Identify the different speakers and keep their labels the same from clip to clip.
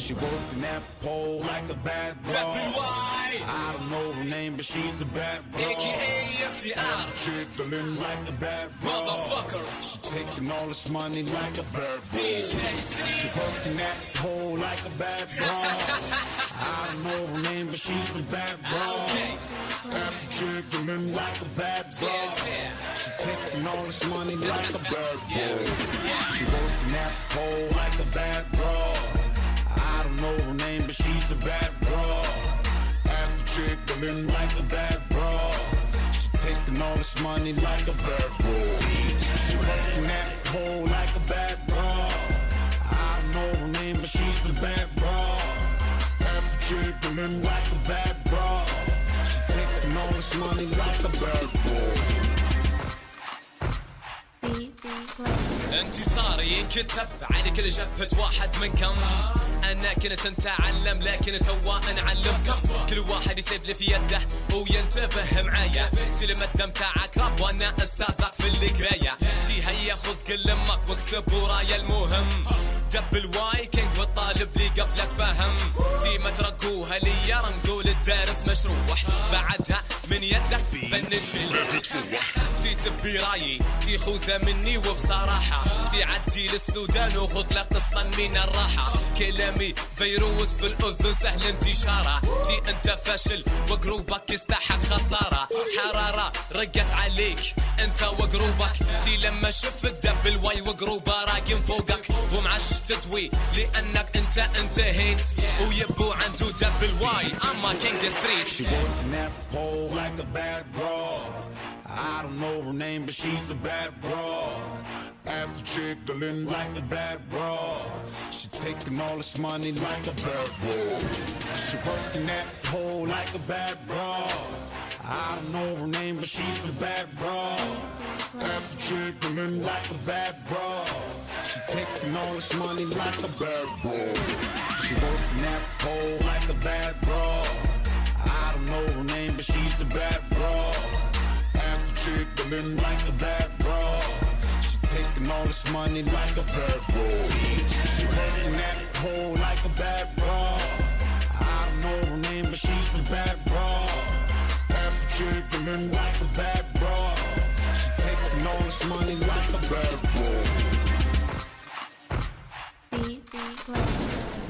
Speaker 1: She working that pole like a bad bro. I don't know her name, but she's a bad bro.
Speaker 2: AKA FDR.
Speaker 1: Chick feeling like a bad bro.
Speaker 2: Motherfuckers.
Speaker 1: She taking all this money like a bad bro.
Speaker 2: DJ
Speaker 1: She working that pole like a bad bro. I don't know her name, but she's a bad bro.
Speaker 2: Okay.
Speaker 1: That's a chick feeling like a bad bro. She taking all this money like a bad bro. She working that pole like a bad bro. I don't know her name, but she's a bad bro. Ass a chick feeling like a bad bro. She taking all this money like a bad bro. She working that pole like a bad bro. I don't know her name, but she's a bad bro. Ass a chick feeling like a bad bro. She taking all this money like a bad bro.
Speaker 2: انتصاري ينكتب على كل جبهة واحد منكم. أنا كنت نتعلم لكن توا نعلمكم. كل واحد يسيب لي في يده وينتبه معايا. سلم الدم تاعك راب وانا استاذك في القراية. تي هيا خذ كل امك واكتب ورايا المهم. دبل واي كينج والطالب لي قبلك فهم. تي ما ترقوها لي يا نقول الدارس مشروح. بعدها من يدك بنجي تي تبي رايي تي خوذه مني وبصراحة. تي عدي للسودان وخذ لك قسطا من الراحة. كلامي فيروس في الأذن سهل انتشاره. تي انت فاشل وقروبك يستحق خسارة. حرارة رقت عليك انت وقروبك. تي لما شفت دبل واي وقروبه راقم فوقك ومعش تدوي لانك انت انتهيت. ويبو عنده دبل واي اما كينج ستريت.
Speaker 1: She working that pole like a bad bro. I don't know her name, but she's a bad bro. Ass a chick feeling like a bad bro. She taking all this money like a bad bro. She working that pole like a bad bro. I don't know her name, but she's a bad bro. Ass a chick feeling like a bad bro. She taking all this money like a bad bro. She working that pole like a bad bro. I don't know her name, but she's a bad bro. Ass a chick feeling like a bad bro. She taking all this money like a bad bro. She working that pole like a bad bro. I don't know her name, but she's a bad bro. Ass a chick feeling like a bad bro. She taking all this money like a bad bro.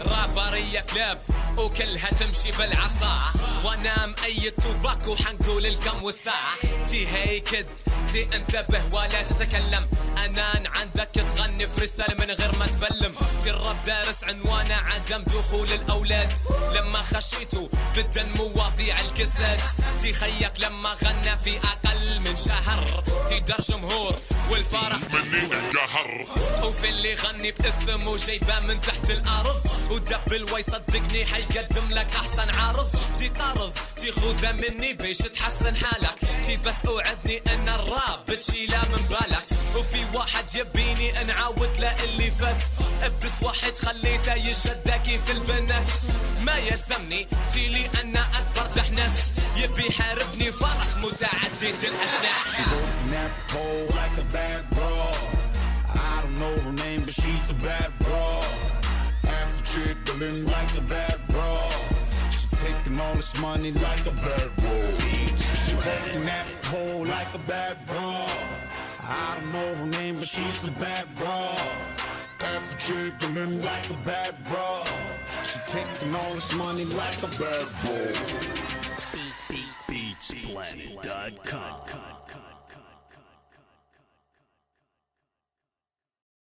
Speaker 2: رابرية كلاب وكلها تمشي بالعصا. وانا مأيد توباك وحنقول الكم والساعة. تي هيكد تي انتبه ولا تتكلم. انا عندك تغني فريستايل من غير ما تفلم. تي الراب دارس عنوانه عدم دخول الاولاد. لما خشيتوا بدل مواضيع الكسد. تي خيك لما غنى في اقل من شهر. تي دار جمهور والفرح
Speaker 3: مني انقهر.
Speaker 2: وفي اللي غني باسمه جايبه من تحت الارض. ودبل واي صدقني حيقدم لك احسن عرض. تي قارض تي خوذه مني بيش تحسن حالك. تي بس اوعدني ان الراب بتشيله من بالك. وفي واحد يبيني نعاود له اللي فات. ابس واحد خليته يشدكي في البنات. ما يلزمني تي لي انا اكبر دحنس. يبي يحاربني فرخ متعدد الاشلاس.
Speaker 1: She working that pole like a bad bro. I don't know her name, but she's a bad bro. Ass a chick feeling like a bad bro. She taking all this money like a bad bro. She working that pole like a bad bro. I don't know her name, but she's a bad bro. Ass a chick feeling like a bad bro. She taking all this money like a bad bro.
Speaker 4: BeatsPlanet.com